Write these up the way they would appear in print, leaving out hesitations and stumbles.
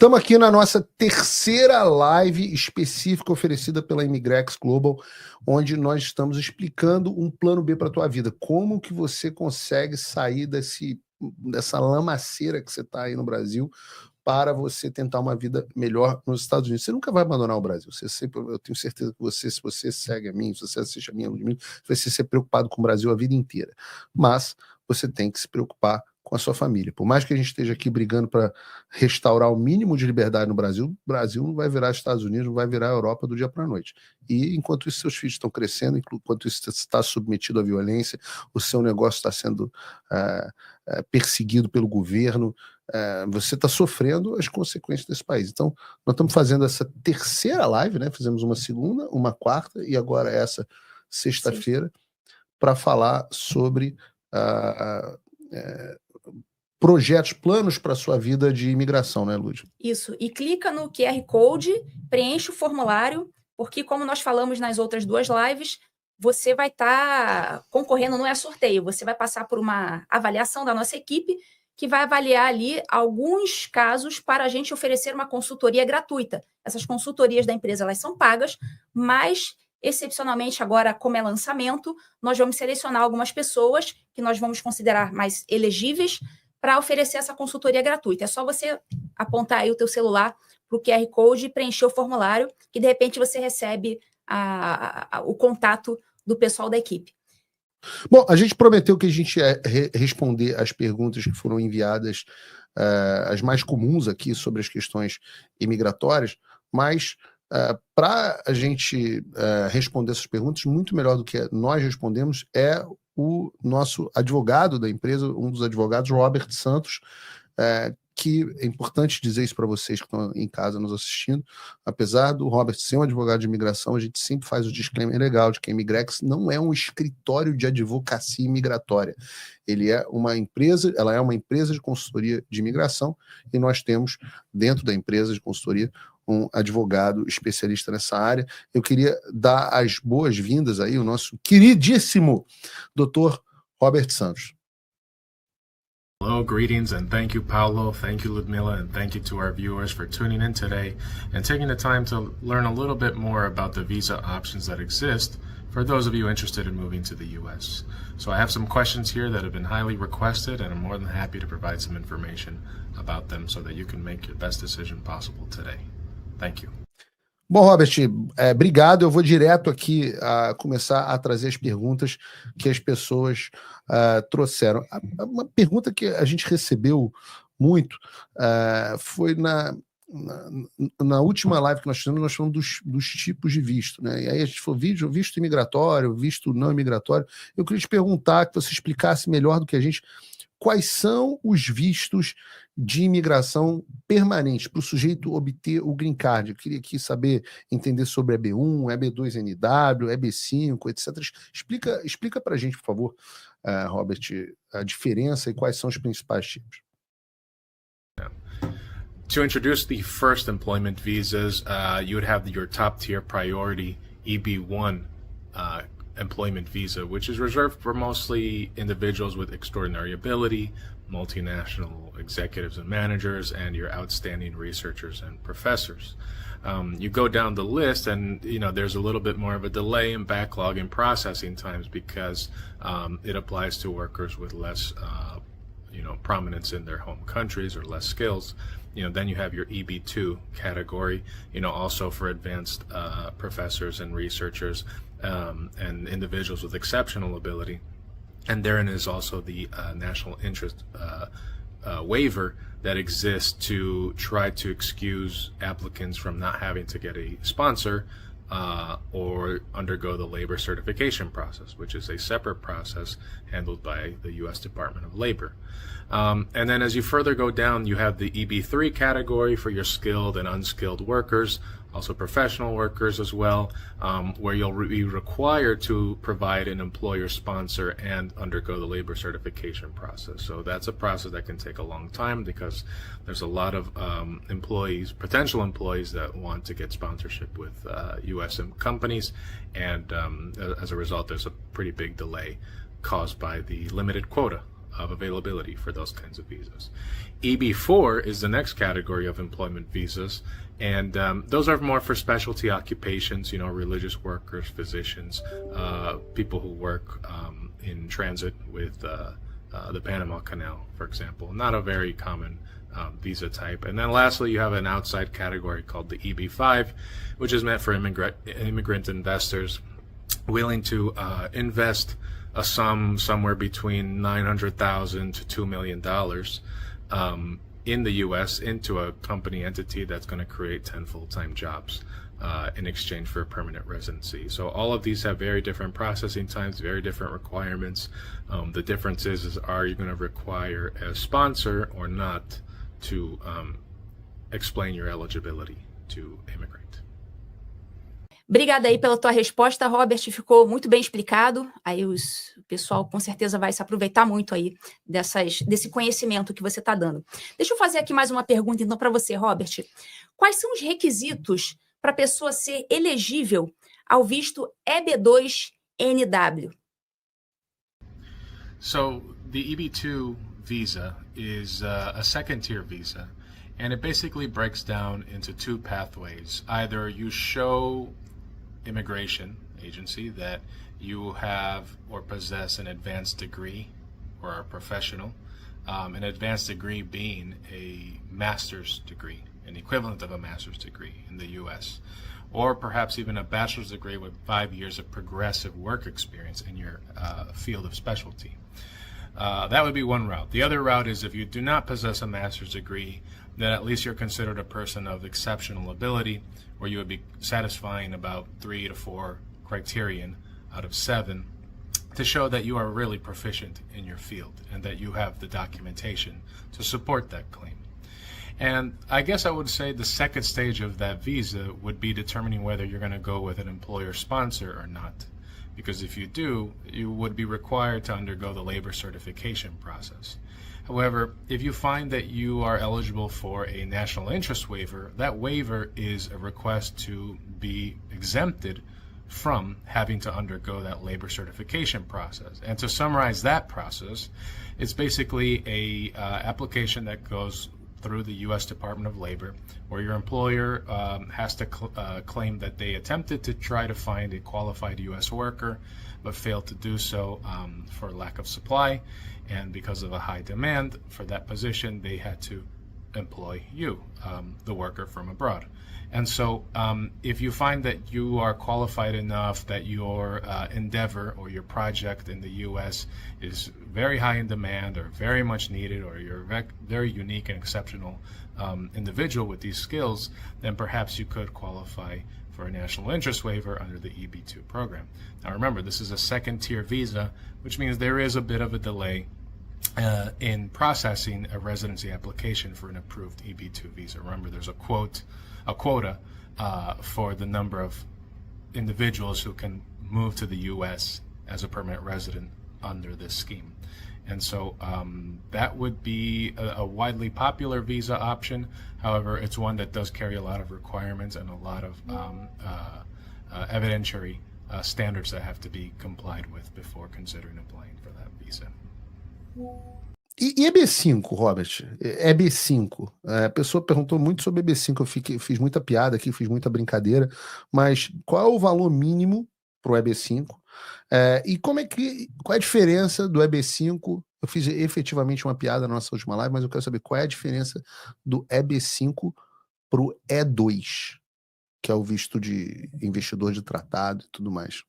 Estamos aqui na nossa terceira live específica oferecida pela Imigrex Global, onde nós estamos explicando um plano B para a tua vida. Como que você consegue sair dessa lamaceira que você está aí no Brasil para você tentar uma vida melhor nos Estados Unidos. Você nunca vai abandonar o Brasil. Você sempre, eu tenho certeza que você, se você segue a mim, se você assiste a mim, vai ser preocupado com o Brasil a vida inteira. Mas você tem que se preocupar com a sua família. Por mais que a gente esteja aqui brigando para restaurar o mínimo de liberdade no Brasil, o Brasil não vai virar Estados Unidos, não vai virar a Europa do dia para a noite. E enquanto isso, seus filhos estão crescendo, enquanto isso você está submetido à violência, o seu negócio está sendo perseguido pelo governo, você está sofrendo as consequências desse país. Então, nós estamos fazendo essa terceira live, né? Fizemos uma segunda, uma quarta e agora essa sexta-feira para falar sobre projetos, planos para a sua vida de imigração, né, Lúdia? Isso, e clica no QR Code, preenche o formulário, porque como nós falamos nas outras duas lives, você vai estar concorrendo, não é sorteio, você vai passar por uma avaliação da nossa equipe, que vai avaliar ali alguns casos para a gente oferecer uma consultoria gratuita. Essas consultorias da empresa, elas são pagas, mas excepcionalmente agora, como é lançamento, nós vamos selecionar algumas pessoas que nós vamos considerar mais elegíveis para oferecer essa consultoria gratuita. É só você apontar aí o teu celular para o QR Code e preencher o formulário, que de repente você recebe o contato do pessoal da equipe. Bom, a gente prometeu que a gente ia responder as perguntas que foram enviadas, as mais comuns aqui sobre as questões imigratórias, mas para a gente responder essas perguntas, muito melhor do que nós respondemos, é o nosso advogado da empresa, um dos advogados, Robert Santos, que é importante dizer isso para vocês que estão em casa nos assistindo, apesar do Robert ser um advogado de imigração, a gente sempre faz o disclaimer legal de que a Imigrex não é um escritório de advocacia imigratória. Ela é uma empresa de consultoria de imigração e nós temos dentro da empresa de consultoria um advogado especialista nessa área. Eu queria dar as boas-vindas aí ao nosso queridíssimo Dr. Robert Santos. Hello, greetings, and thank you, Paulo. Thank you, Ludmila, and thank you to our viewers for tuning in today and taking the time to learn a little bit more about the visa options that exist for those of you interested in moving to the U.S. So I have some questions here that have been highly requested, and I'm more than happy to provide some information about them so that you can make your best decision possible today. Thank you. Bom, Robert, obrigado. Eu vou direto aqui começar a trazer as perguntas que as pessoas trouxeram. Uma pergunta que a gente recebeu muito foi na última live que nós falamos dos tipos de visto, né? E aí a gente falou visto imigratório, visto não imigratório. Eu queria te perguntar, que você explicasse melhor do que a gente, quais são os vistos de imigração permanentes para o sujeito obter o green card. Eu queria aqui entender sobre EB1, EB2 NIW, EB5, etc. Explica para a gente, por favor, Robert, a diferença e quais são os principais tipos. To introduce the first employment visas, you would have your top tier priority EB1 employment visa, which is reserved for mostly individuals with extraordinary ability, multinational executives and managers, and your outstanding researchers and professors. You go down the list and there's a little bit more of a delay in backlog in processing times because it applies to workers with less prominence in their home countries or less skills. Then you have your EB2 category, also for advanced professors and researchers and individuals with exceptional ability. And therein is also the national interest waiver that exists to try to excuse applicants from not having to get a sponsor or undergo the labor certification process, which is a separate process handled by the U.S. Department of Labor. And then as you further go down, you have the EB3 category for your skilled and unskilled workers, also professional workers as well, where you'll be required to provide an employer sponsor and undergo the labor certification process. So that's a process that can take a long time because there's a lot of potential employees that want to get sponsorship with U.S. companies, and as a result, there's a pretty big delay caused by the limited quota of availability for those kinds of visas. EB4 is the next category of employment visas, and those are more for specialty occupations, religious workers, physicians, people who work in transit with the Panama Canal, for example. Not a very common visa type. And then lastly, you have an outside category called the EB5, which is meant for immigrant investors willing to invest a sum somewhere between $900,000 to $2 million in the U.S. into a company entity that's going to create 10 full-time jobs in exchange for permanent residency. So all of these have very different processing times, very different requirements. The difference is are you going to require a sponsor or not to explain your eligibility to immigrate? Obrigada aí pela tua resposta, Robert, ficou muito bem explicado, aí o pessoal com certeza vai se aproveitar muito aí desse conhecimento que você está dando. Deixa eu fazer aqui mais uma pergunta então para você, Robert. Quais são os requisitos para a pessoa ser elegível ao visto EB2 NIW? So the EB2 visa is a second-tier visa, and it basically breaks down into two pathways. Either you show immigration agency that you have or possess an advanced degree or are professional, an advanced degree being a master's degree, an equivalent of a master's degree in the U.S., or perhaps even a bachelor's degree with 5 years of progressive work experience in your field of specialty. That would be one route. The other route is if you do not possess a master's degree, then at least you're considered a person of exceptional ability, where you would be satisfying about 3 to 4 criterion out of 7 to show that you are really proficient in your field and that you have the documentation to support that claim. And I guess I would say the second stage of that visa would be determining whether you're going to go with an employer sponsor or not. Because if you do, you would be required to undergo the labor certification process. However, if you find that you are eligible for a national interest waiver, that waiver is a request to be exempted from having to undergo that labor certification process. And to summarize that process, it's basically a application that goes through the U.S. Department of Labor, where your employer has to claim that they attempted to try to find a qualified U.S. worker, but failed to do so for lack of supply. And because of a high demand for that position, they had to employ you, the worker from abroad. And so if you find that you are qualified enough, that your endeavor or your project in the U.S. is very high in demand or very much needed, or you're a very unique and exceptional individual with these skills, then perhaps you could qualify for a national interest waiver under the EB2 program. Now remember, this is a second-tier visa, which means there is a bit of a delay in processing a residency application for an approved EB2 visa. Remember, there's a quota for the number of individuals who can move to the U.S. as a permanent resident under this scheme. And so that would be a widely popular visa option. However, it's one that does carry a lot of requirements and a lot of evidentiary standards that have to be complied with before considering applying for that visa. E EB5, Robert? EB5. A pessoa perguntou muito sobre EB5. Eu fiz muita piada aqui, fiz muita brincadeira, mas qual é o valor mínimo para o EB5? E qual é a diferença do EB5? Eu fiz efetivamente uma piada na nossa última live, mas eu quero saber qual é a diferença do EB5 para o E2, que é o visto de investidor de tratado e tudo mais.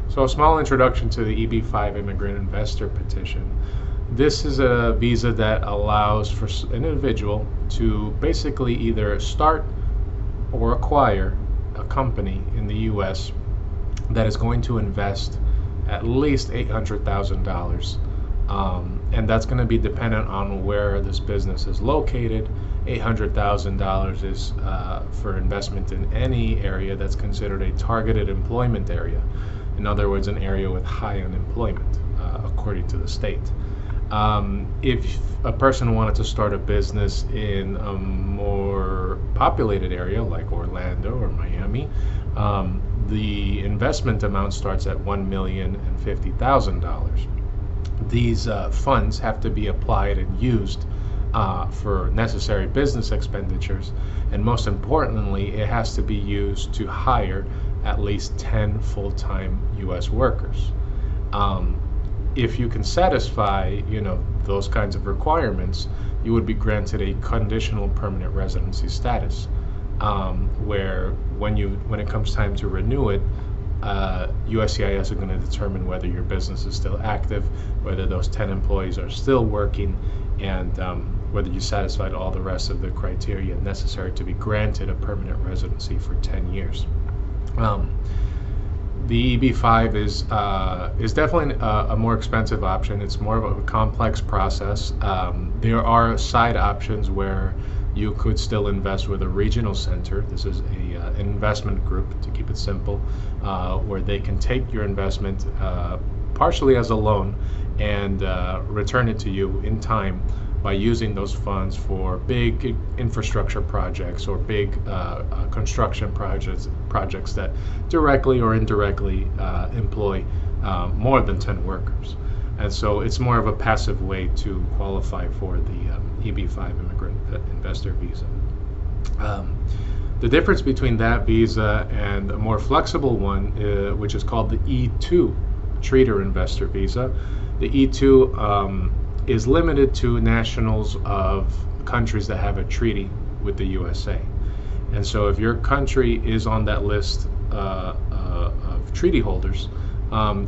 So a small introduction to the EB5 Immigrant Investor Petition. This is a visa that allows for an individual to basically either start or acquire a company in the U.S. that is going to invest at least $800,000. And that's going to be dependent on where this business is located. $800,000 is for investment in any area that's considered a targeted employment area. In other words, an area with high unemployment, according to the state. If a person wanted to start a business in a more populated area like Orlando or Miami, the investment amount starts at $1,050,000. these funds have to be applied and used for necessary business expenditures, and most importantly, it has to be used to hire at least 10 full-time U.S. workers. If you can satisfy, those kinds of requirements, you would be granted a conditional permanent residency status, where when it comes time to renew it, USCIS are going to determine whether your business is still active, whether those 10 employees are still working, and whether you satisfied all the rest of the criteria necessary to be granted a permanent residency for 10 years. The EB5 is definitely a more expensive option. It's more of a complex process. There are side options where you could still invest with a regional center. This is an investment group, to keep it simple, where they can take your investment partially as a loan and return it to you in time by using those funds for big infrastructure projects or big construction projects that directly or indirectly employ more than 10 workers. And so it's more of a passive way to qualify for the EB5 immigrant investor visa. The difference between that visa and a more flexible one, which is called the E2 treater investor visa, the E2 is limited to nationals of countries that have a treaty with the USA. And so if your country is on that list of treaty holders,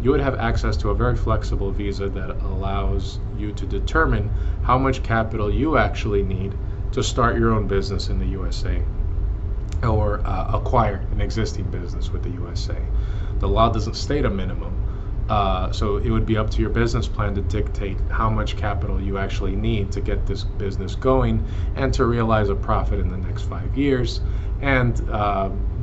you would have access to a very flexible visa that allows you to determine how much capital you actually need to start your own business in the USA or acquire an existing business with the USA. The law doesn't state a minimum. So it would be up to your business plan to dictate how much capital you actually need to get this business going and to realize a profit in the next 5 years. And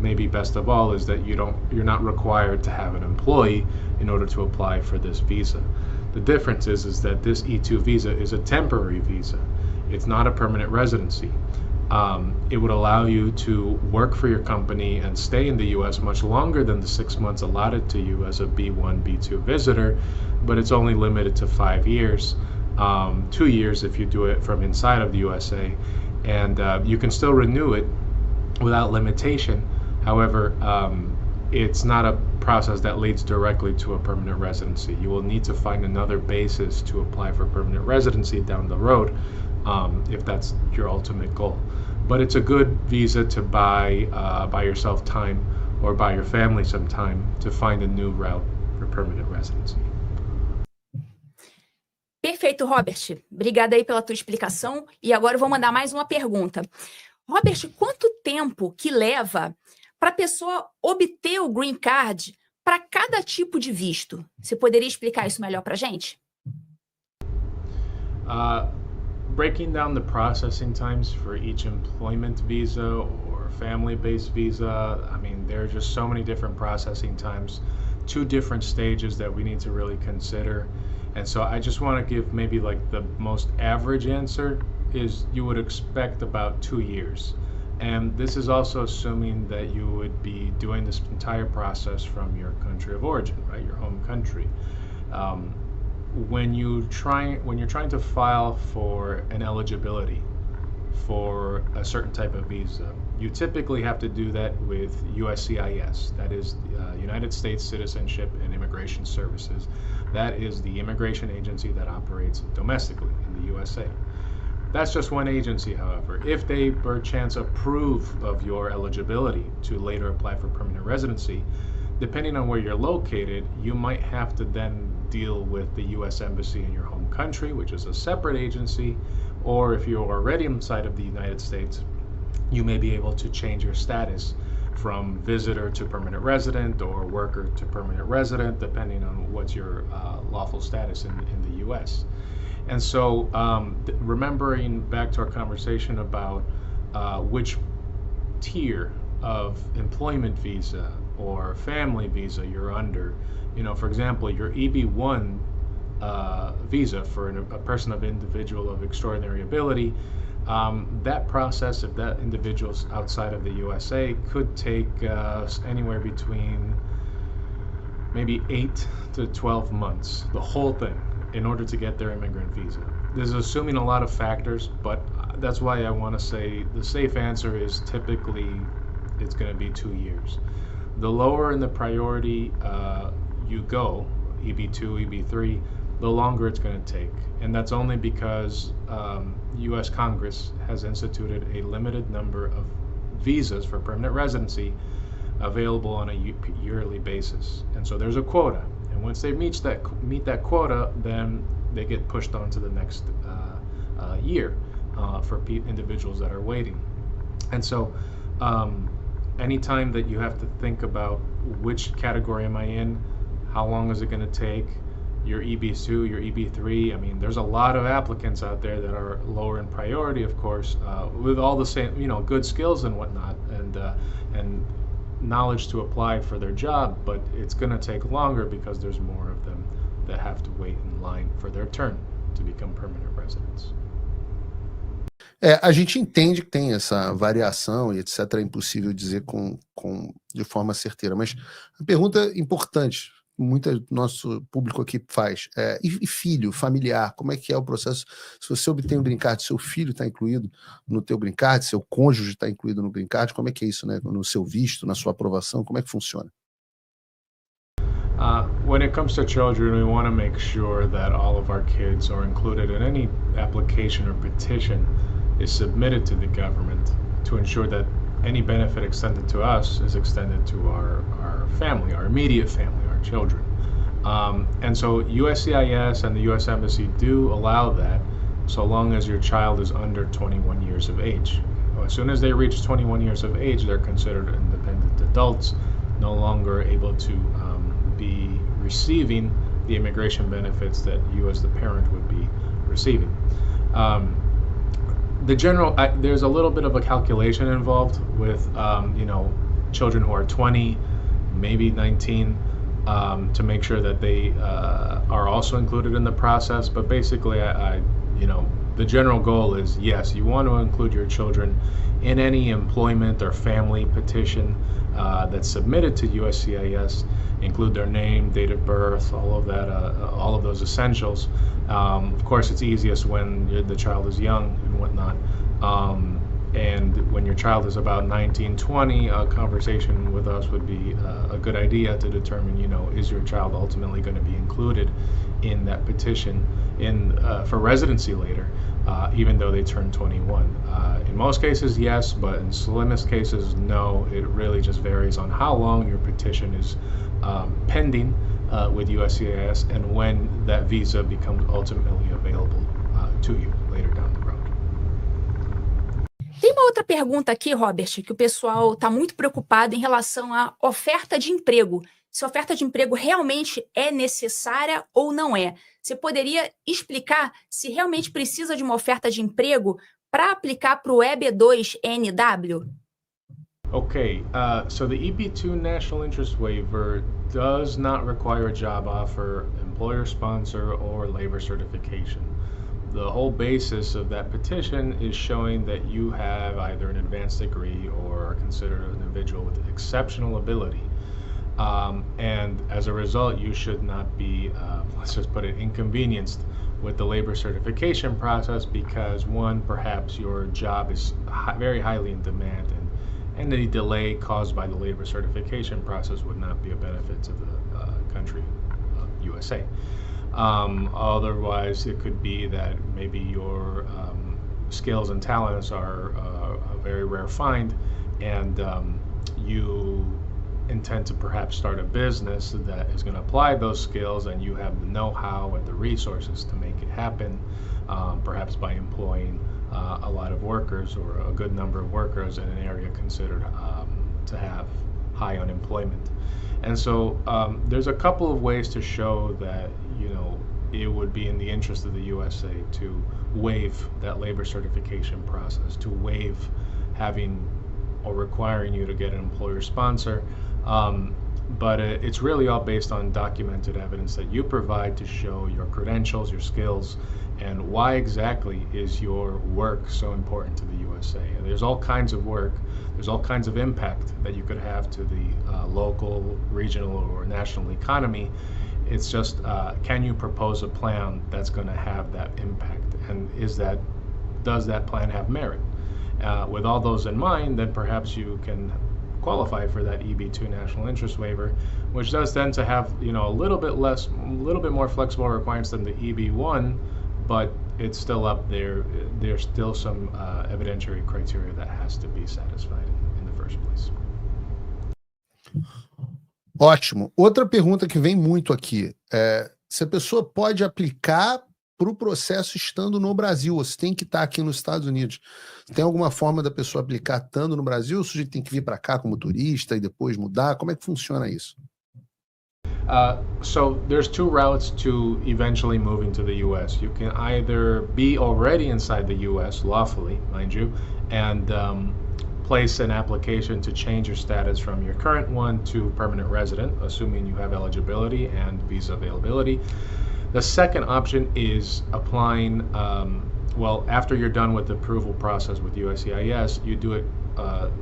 maybe best of all is that you're not required to have an employee in order to apply for this visa. The difference is that this E2 visa is a temporary visa. It's not a permanent residency. It would allow you to work for your company and stay in the U.S. much longer than the 6 months allotted to you as a B1, B2 visitor, but it's only limited to 5 years, 2 years if you do it from inside of the USA, and you can still renew it without limitation. However, it's not a process that leads directly to a permanent residency. You will need to find another basis to apply for permanent residency down the road, if that's your ultimate goal. But it's a good visa to buy yourself time or buy your family some time to find a new route for permanent residency. Perfeito, Robert. Obrigada aí pela tua explicação. E agora eu vou mandar mais uma pergunta. Robert, quanto tempo que leva para a pessoa obter o green card para cada tipo de visto? Você poderia explicar isso melhor para a gente? Breaking down the processing times for each employment visa or family-based visa, I mean, there are just so many different processing times, 2 different stages that we need to really consider. And so I just want to give maybe like the most average answer is you would expect about 2 years. And this is also assuming that you would be doing this entire process from your country of origin, right? Your home country. When you're trying to file for an eligibility for a certain type of visa, you typically have to do that with USCIS, that is the United States Citizenship and Immigration Services. That is the immigration agency that operates domestically in the USA. That's just one agency, however. If they perchance approve of your eligibility to later apply for permanent residency, depending on where you're located, you might have to then deal with the U.S. Embassy in your home country, which is a separate agency, or if you're already inside of the United States, you may be able to change your status from visitor to permanent resident or worker to permanent resident, depending on what's your lawful status in the U.S. And so remembering back to our conversation about which tier of employment visa or family visa you're under, for example, your EB1 visa for a person of individual of extraordinary ability, that process, if that individual's outside of the USA, could take anywhere between maybe 8 to 12 months, the whole thing. in order to get their immigrant visa. This is assuming a lot of factors, but that's why I want to say the safe answer is typically it's going to be 2 years. The lower in the priority you go, EB2, EB3, the longer it's going to take. And that's only because U.S. Congress has instituted a limited number of visas for permanent residency available on a yearly basis. And so there's a quota. And once they meet that quota, then they get pushed on to the next year for individuals that are waiting. And so anytime that you have to think about which category am I in, how long is it going to take, your EB2, your EB3, I mean, there's a lot of applicants out there that are lower in priority, of course, with all the same, good skills and whatnot, and knowledge to apply for their job, but it's going to take longer because there's more of them that have to wait in line for their turn to become permanent residents. A gente entende que tem essa variação e etc. É impossível dizer de forma certeira, mas a pergunta importante, muito nosso público aqui faz, e filho, familiar, como é que é o processo? Se você obtém um green card, seu filho está incluído no teu green card, seu cônjuge está incluído no green card, como é que é isso, né? No seu visto, na sua aprovação, como é que funciona? When it comes to children, we want to make sure that all of our kids are included in any application or petition is submitted to the government to ensure that any benefit extended to us is extended to our family, our immediate family, our children. And so USCIS and the U.S. Embassy do allow that so long as your child is under 21 years of age. As soon as they reach 21 years of age, they're considered independent adults, no longer able to be receiving the immigration benefits that you as the parent would be receiving. There's a little bit of a calculation involved with, children who are 20, maybe 19, to make sure that they are also included in the process. But basically, the general goal is, yes, you want to include your children in any employment or family petition that's submitted to USCIS, include their name, date of birth, all of that, all of those essentials. Of course, it's easiest when the child is young and whatnot. And when your child is about 19, 20, a conversation with us would be a good idea to determine, is your child ultimately going to be included in that petition for residency later, even though they turn 21. In most cases, yes, but in slimmest cases, no. It really just varies on how long your petition is pending with USCIS and when that visa becomes ultimately available to you later down the road. Tem uma outra pergunta aqui, Robert, que o pessoal está muito preocupado em relação à oferta de emprego. Se a oferta de emprego realmente é necessária ou não é. Você poderia explicar se realmente precisa de uma oferta de emprego para aplicar para o EB2 NIW? Okay, so the EB2 National Interest Waiver does not require a job offer, employer sponsor, or labor certification. The whole basis of that petition is showing that you have either an advanced degree or are considered an individual with exceptional ability. And as a result, you should not be, let's just put it, inconvenienced with the labor certification process because, one, perhaps your job is very highly in demand and the delay caused by the labor certification process would not be a benefit to the country of USA. Otherwise, it could be that maybe your skills and talents are a very rare find, and you intend to perhaps start a business that is going to apply those skills, and you have the know-how and the resources to make it happen, perhaps by employing a lot of workers or a good number of workers in an area considered to have high unemployment. And so there's a couple of ways to show that it would be in the interest of the USA to waive that labor certification process, to waive having or requiring you to get an employer sponsor. But it's really all based on documented evidence that you provide to show your credentials, your skills, and why exactly is your work so important to the USA. And there's all kinds of work, there's all kinds of impact that you could have to the local, regional, or national economy. It's just, can you propose a plan that's going to have that impact? And does that plan have merit? With all those in mind, then perhaps you can qualify for that EB2 national interest waiver, which does tend to have, a little bit more flexible requirements than the EB1, but it's still up there. There's still some evidentiary criteria that has to be satisfied in the first place. Ótimo. Outra pergunta que vem muito aqui é se a pessoa pode aplicar para o processo estando no Brasil, ou se tem que estar aqui nos Estados Unidos. Tem alguma forma da pessoa aplicar estando no Brasil, ou o sujeito tem que vir para cá como turista e depois mudar? Como é que funciona isso? So there's two routes to eventually moving to the U.S. You can either be already inside the U.S. lawfully, mind you, and place an application to change your status from your current one to permanent resident, assuming you have eligibility and visa availability. The second option is applying, after you're done with the approval process with USCIS, you do it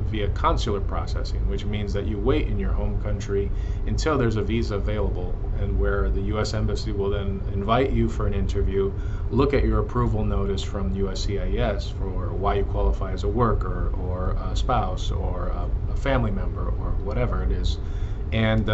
via consular processing, which means that you wait in your home country until there's a visa available, and where the U.S. Embassy will then invite you for an interview, look at your approval notice from USCIS for why you qualify as a worker or a spouse or a family member or whatever it is. And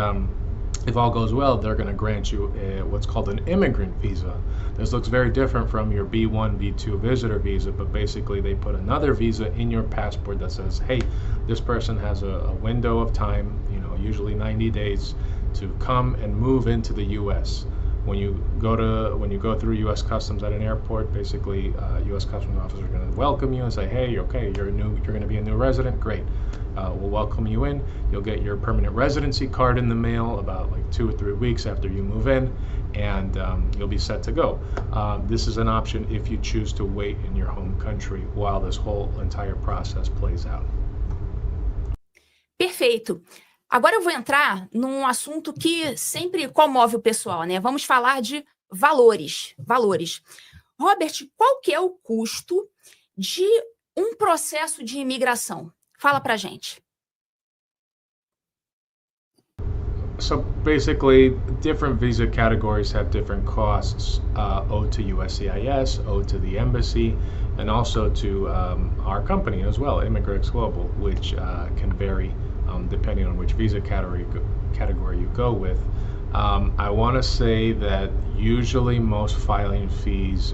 if all goes well, they're going to grant you what's called an immigrant visa. This looks very different from your B1, B2 visitor visa, but basically they put another visa in your passport that says, hey, this person has a window of time, usually 90 days, to come and move into the U.S. When you go through U.S. Customs at an airport, basically U.S. Customs officers are going to welcome you and say, hey, okay, you're going to be a new resident, great. We'll welcome you in. You'll get your permanent residency card in the mail about like 2 or 3 weeks after you move in, and you'll be set to go. This is an option if you choose to wait in your home country while this whole entire process plays out. Perfeito. Agora eu vou entrar num assunto que sempre comove o pessoal, né? Vamos falar de valores. Robert, qual que é o custo de um processo de imigração? Fala pra gente. So basically, different visa categories have different costs owed to USCIS, owed to the embassy, and also to our company as well, Immigrants Global, which can vary depending on which visa category you go with. I want to say that usually most filing fees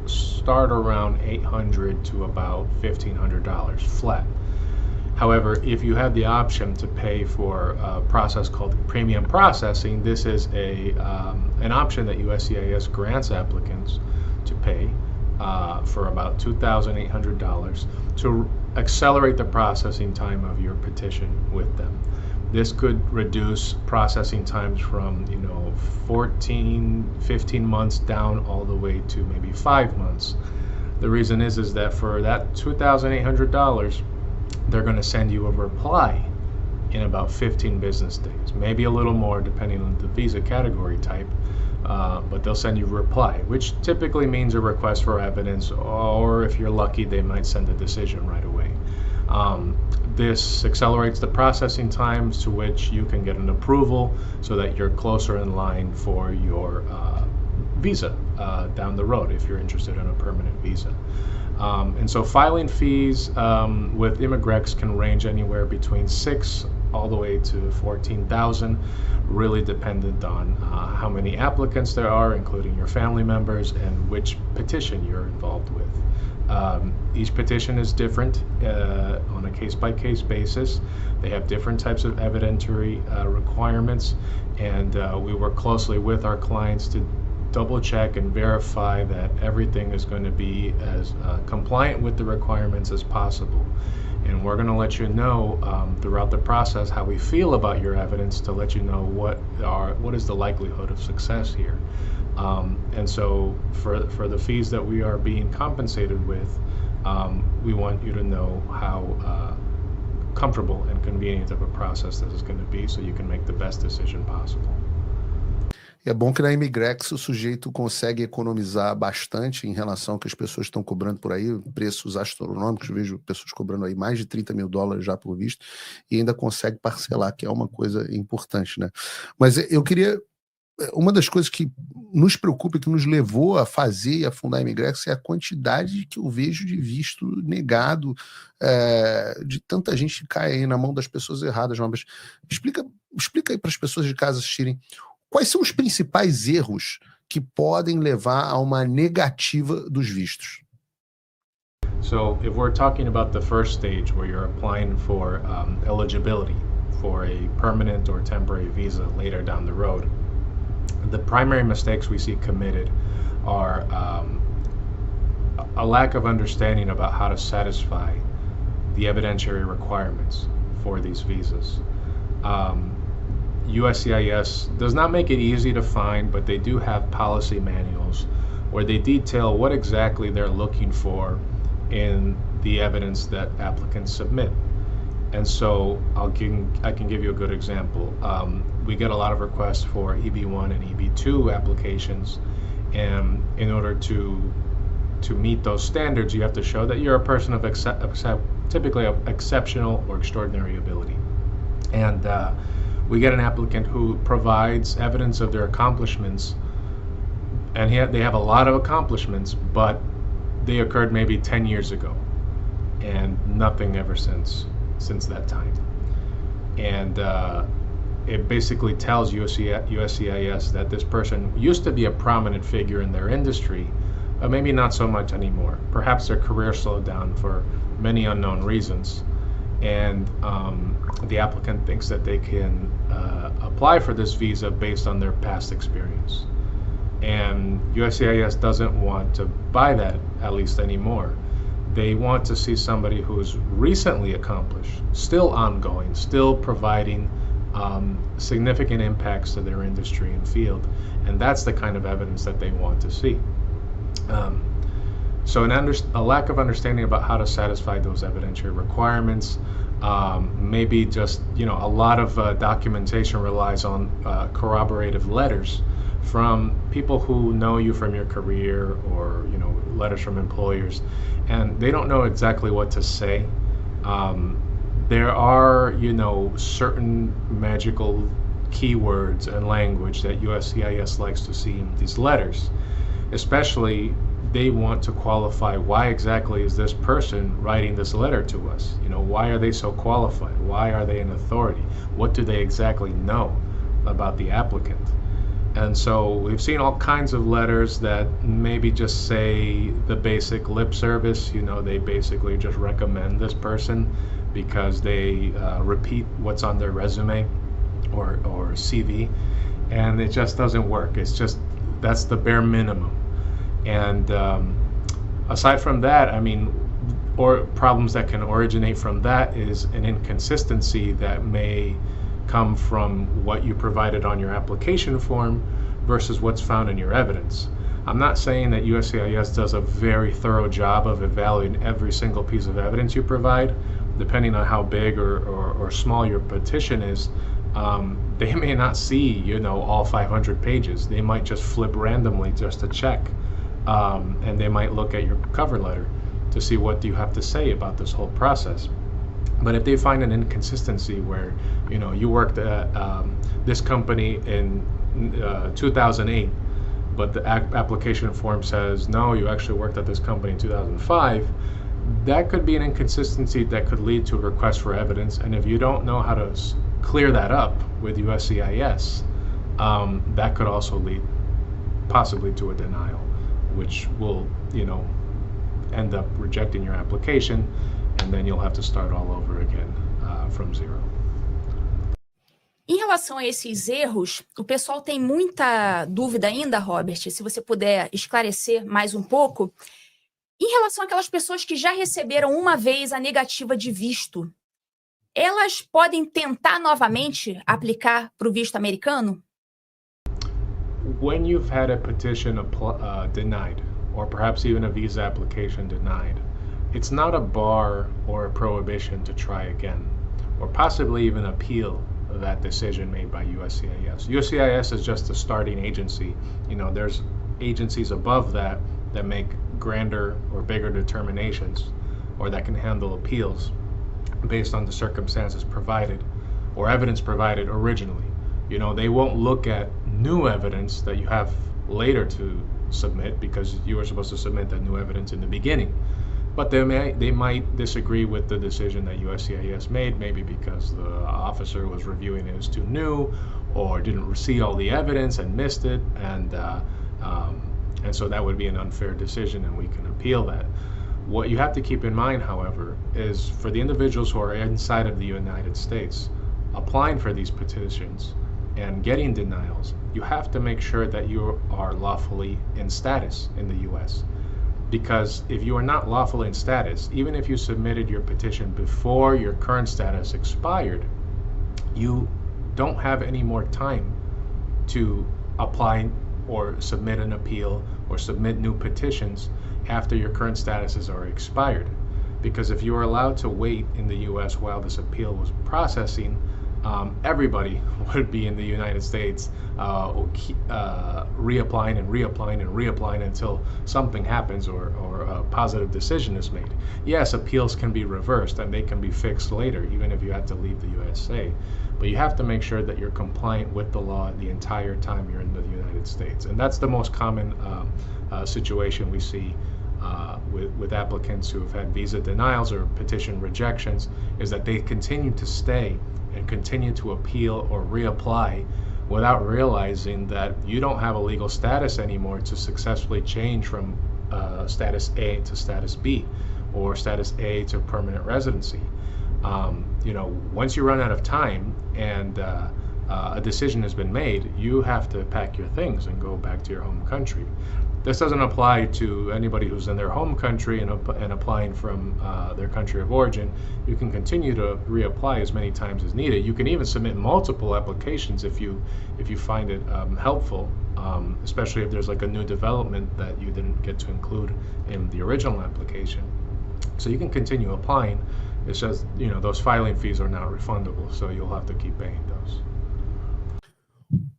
start around $800 to about $1,500 flat. However, if you have the option to pay for a process called premium processing, this is an option that USCIS grants applicants to pay for about $2,800 to accelerate the processing time of your petition with them. This could reduce processing times from 14, 15 months down all the way to maybe 5 months. The reason is that for that $2,800, they're going to send you a reply in about 15 business days, maybe a little more depending on the visa category type, but they'll send you a reply, which typically means a request for evidence, or if you're lucky, they might send a decision right away. This accelerates the processing times to which you can get an approval so that you're closer in line for your visa down the road if you're interested in a permanent visa. And so filing fees with Immigrex can range anywhere between $6,000 all the way to $14,000, really dependent on how many applicants there are, including your family members, and which petition you're involved with. Each petition is different on a case-by-case basis. They have different types of evidentiary requirements, and we work closely with our clients to double check and verify that everything is going to be as compliant with the requirements as possible. And we're going to let you know throughout the process how we feel about your evidence to let you know what is the likelihood of success here. And so for the fees that we are being compensated with, we want you to know how comfortable and convenient of a process this is going to be so you can make the best decision possible. É bom que na Immigrex o sujeito consegue economizar bastante em relação ao que as pessoas estão cobrando por aí, preços astronômicos, vejo pessoas cobrando aí mais de $30 mil já por visto, e ainda consegue parcelar, que é uma coisa importante, né? Mas eu queria uma das coisas que nos preocupa, que nos levou a fazer e a fundar a Imigrex, é a quantidade que eu vejo de visto negado, de tanta gente que cai aí na mão das pessoas erradas. Mas explica aí para as pessoas de casa assistirem quais são os principais erros que podem levar a uma negativa dos vistos. So if we're talking about the first stage where you're applying for eligibility for a permanent or temporary visa later down the road, the primary mistakes we see committed are a lack of understanding about how to satisfy the evidentiary requirements for these visas. USCIS does not make it easy to find, but they do have policy manuals where they detail what exactly they're looking for in the evidence that applicants submit. And so I can give you a good example. We get a lot of requests for EB1 and EB2 applications, and in order to meet those standards, you have to show that you're a person of typically of exceptional or extraordinary ability. And we get an applicant who provides evidence of their accomplishments, and they have a lot of accomplishments, but they occurred maybe 10 years ago, and nothing ever since that time. And it basically tells USCIS that this person used to be a prominent figure in their industry, but maybe not so much anymore. Perhaps their career slowed down for many unknown reasons, and the applicant thinks that they can apply for this visa based on their past experience. And USCIS doesn't want to buy that, at least anymore. They want to see somebody who's recently accomplished, still ongoing, still providing significant impacts to their industry and field. And that's the kind of evidence that they want to see. So a lack of understanding about how to satisfy those evidentiary requirements, maybe just, a lot of documentation relies on corroborative letters from people who know you from your career, or letters from employers, and they don't know exactly what to say. There are certain magical keywords and language that USCIS likes to see in these letters. Especially, they want to qualify why exactly is this person writing this letter to us. Why are they so qualified? Why are they an authority? What do they exactly know about the applicant? And so we've seen all kinds of letters that maybe just say the basic lip service. They basically just recommend this person because they repeat what's on their resume or CV, and it just doesn't work. That's the bare minimum. And aside from that, or problems that can originate from that is an inconsistency that may come from what you provided on your application form versus what's found in your evidence. I'm not saying that USCIS does a very thorough job of evaluating every single piece of evidence you provide. Depending on how big or small your petition is, they may not see, all 500 pages. They might just flip randomly just to check. And they might look at your cover letter to see what do you have to say about this whole process. But if they find an inconsistency where, you worked at this company in 2008, but the application form says, no, you actually worked at this company in 2005, that could be an inconsistency that could lead to a request for evidence. And if you don't know how to clear that up with USCIS, that could also lead possibly to a denial, which will, end up rejecting your application, and then you'll have to start all over again from zero. Em relação a esses erros, o pessoal tem muita dúvida ainda, Robert, se você puder esclarecer mais um pouco. Em relação àquelas pessoas que já receberam uma vez a negativa de visto, elas podem tentar novamente aplicar para o visto americano? When you've had a petition denied, or perhaps even a visa application denied, it's not a bar or a prohibition to try again, or possibly even appeal that decision made by USCIS. USCIS is just a starting agency. There's agencies above that make grander or bigger determinations, or that can handle appeals based on the circumstances provided or evidence provided originally. They won't look at new evidence that you have later to submit, because you were supposed to submit that new evidence in the beginning. But they might disagree with the decision that USCIS made, maybe because the officer was reviewing it as too new, or didn't see all the evidence and missed it, and so that would be an unfair decision, and we can appeal that. What you have to keep in mind, however, is for the individuals who are inside of the United States applying for these petitions and getting denials, you have to make sure that you are lawfully in status in the U.S. Because if you are not lawfully in status, even if you submitted your petition before your current status expired, you don't have any more time to apply or submit an appeal or submit new petitions after your current statuses are expired. Because if you are allowed to wait in the U.S. while this appeal was processing, everybody would be in the United States reapplying and reapplying and reapplying until something happens or a positive decision is made. Yes, appeals can be reversed and they can be fixed later, even if you have to leave the USA. But you have to make sure that you're compliant with the law the entire time you're in the United States. And that's the most common situation we see with applicants who have had visa denials or petition rejections, is that they continue to stay and continue to appeal or reapply without realizing that you don't have a legal status anymore to successfully change from status A to status B, or status A to permanent residency. Once you run out of time and a decision has been made, you have to pack your things and go back to your home country. This doesn't apply to anybody who's in their home country and applying from their country of origin. You can continue to reapply as many times as needed. You can even submit multiple applications if you find it helpful, especially if there's like a new development that you didn't get to include in the original application. So you can continue applying. It's just, those filing fees are not refundable, so you'll have to keep paying those.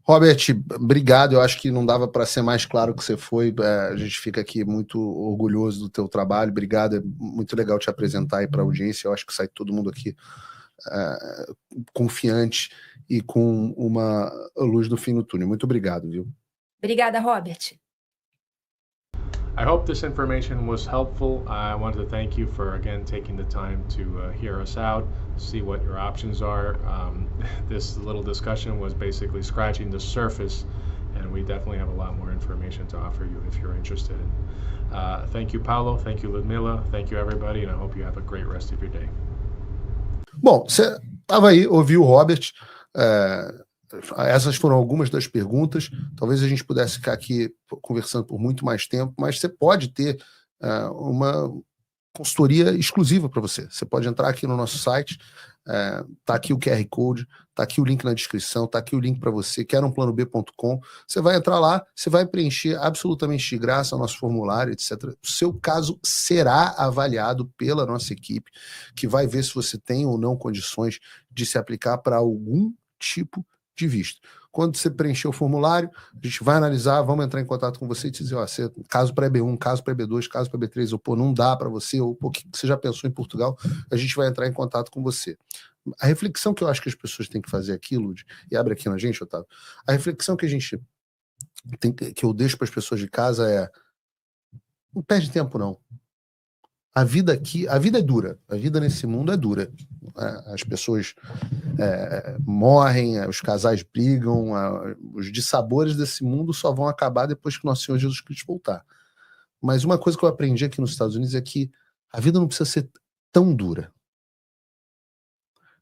Robert, obrigado. Eu acho que não dava para ser mais claro que você foi. A gente fica aqui muito orgulhoso do teu trabalho. Obrigado, é muito legal te apresentar aí para a audiência. Eu acho que sai todo mundo aqui confiante e com uma luz no fim do túnel. Muito obrigado, viu? Obrigada, Robert. I hope this information was helpful. I wanted to thank you for, again, taking the time to hear us out, see what your options are. This little discussion was basically scratching the surface, and we definitely have a lot more information to offer you if you're interested. Thank you, Paulo. Thank you, Ludmila. Thank you, everybody, and I hope you have a great rest of your day. Bom, você estava aí, ouviu o Robert. Essas foram algumas das perguntas. Talvez a gente pudesse ficar aqui conversando por muito mais tempo, mas você pode ter uma consultoria exclusiva para você. Você pode entrar aqui no nosso site, tá aqui o QR Code, tá aqui o link na descrição, tá aqui o link para você, querumplanob.com. Você vai entrar lá, você vai preencher absolutamente de graça o nosso formulário, etc. O seu caso será avaliado pela nossa equipe, que vai ver se você tem ou não condições de se aplicar para algum tipo de visto. Quando você preencher o formulário, a gente vai analisar, vamos entrar em contato com você e te dizer, caso para EB1, caso para EB2, caso para EB3, ou não dá para você, ou o que você já pensou em Portugal, a gente vai entrar em contato com você. A reflexão que eu acho que as pessoas têm que fazer aqui, Lud, e abre aqui na gente, Otávio, a reflexão que a gente tem, que eu deixo para as pessoas de casa é: não perde tempo não. A vida aqui, a vida é dura, a vida nesse mundo é dura. As pessoas morrem, os casais brigam, os dissabores desse mundo só vão acabar depois que nosso Senhor Jesus Cristo voltar. Mas uma coisa que eu aprendi aqui nos Estados Unidos é que a vida não precisa ser tão dura.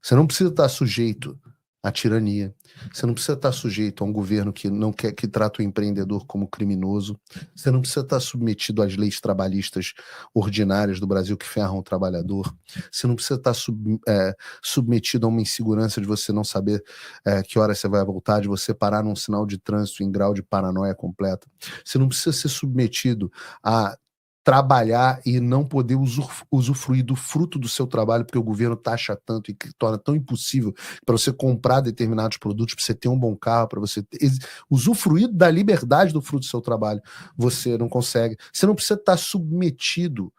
Você não precisa estar sujeito à tirania. Você não precisa estar sujeito a um governo que não quer, que trata o empreendedor como criminoso. Você não precisa estar submetido às leis trabalhistas ordinárias do Brasil que ferram o trabalhador. Você não precisa estar submetido a uma insegurança de você não saber que hora você vai voltar, de você parar num sinal de trânsito em grau de paranoia completa. Você não precisa ser submetido a trabalhar e não poder usufruir do fruto do seu trabalho, porque o governo taxa tanto e que torna tão impossível para você comprar determinados produtos, para você ter um bom carro, para você usufruir da liberdade do fruto do seu trabalho. Você não consegue. Você não precisa estar submetido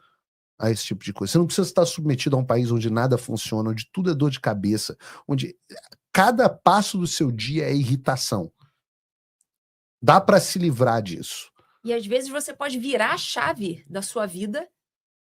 a esse tipo de coisa. Você não precisa estar submetido a um país onde nada funciona, onde tudo é dor de cabeça, onde cada passo do seu dia é irritação. Dá para se livrar disso. E às vezes você pode virar a chave da sua vida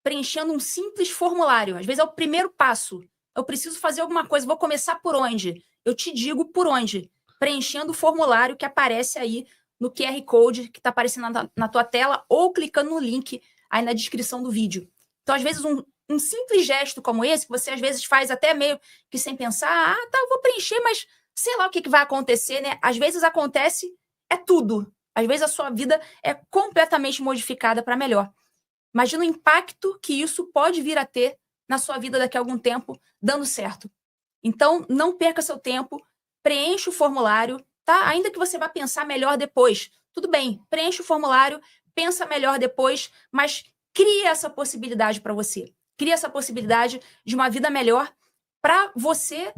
preenchendo um simples formulário. Às vezes é o primeiro passo. Eu preciso fazer alguma coisa, vou começar por onde? Eu te digo por onde. Preenchendo o formulário que aparece aí no QR Code que está aparecendo na tua tela ou clicando no link aí na descrição do vídeo. Então, às vezes, um simples gesto como esse, que você às vezes faz até meio que sem pensar, tá, eu vou preencher, mas sei lá o que vai acontecer, né? Às vezes acontece, é tudo. Às vezes a sua vida é completamente modificada para melhor. Imagina o impacto que isso pode vir a ter na sua vida daqui a algum tempo, dando certo. Então, não perca seu tempo, preencha o formulário, tá? Ainda que você vá pensar melhor depois. Tudo bem, preencha o formulário, pensa melhor depois, mas crie essa possibilidade para você. Crie essa possibilidade de uma vida melhor para você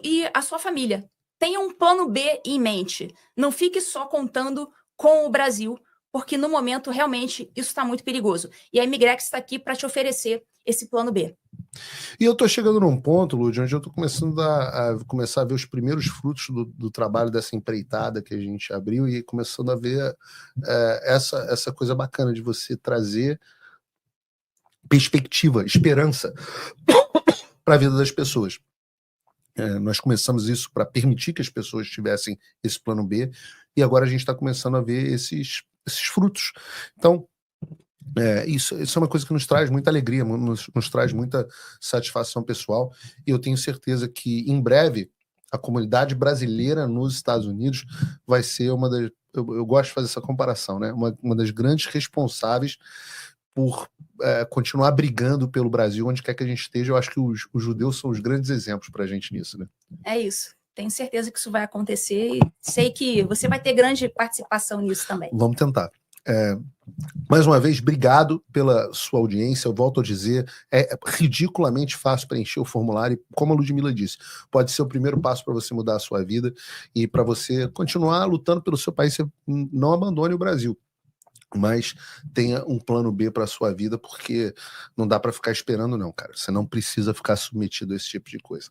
e a sua família. Tenha um plano B em mente. Não fique só contando com o Brasil, porque no momento, realmente, isso está muito perigoso. E a Imigrex está aqui para te oferecer esse plano B. E eu estou chegando num ponto, Lud, onde eu estou começando começar a ver os primeiros frutos do trabalho dessa empreitada que a gente abriu e começando a ver essa coisa bacana de você trazer perspectiva, esperança para a vida das pessoas. Nós começamos isso para permitir que as pessoas tivessem esse plano B e agora a gente está começando a ver esses frutos. Então, isso é uma coisa que nos traz muita alegria, nos traz muita satisfação pessoal, e eu tenho certeza que em breve a comunidade brasileira nos Estados Unidos vai ser uma das, eu gosto de fazer essa comparação, né? Uma das grandes responsáveis por continuar brigando pelo Brasil, onde quer que a gente esteja. Eu acho que os judeus são os grandes exemplos para a gente nisso, né? É isso. Tenho certeza que isso vai acontecer e sei que você vai ter grande participação nisso também. Vamos tentar. Mais uma vez, obrigado pela sua audiência. Eu volto a dizer, é ridiculamente fácil preencher o formulário, e, como a Ludmila disse, pode ser o primeiro passo para você mudar a sua vida e para você continuar lutando pelo seu país. Você não abandone o Brasil, mas tenha um plano B para a sua vida, porque não dá para ficar esperando não, cara. Você não precisa ficar submetido a esse tipo de coisa.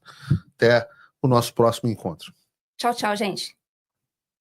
Até o nosso próximo encontro. Tchau, tchau, gente.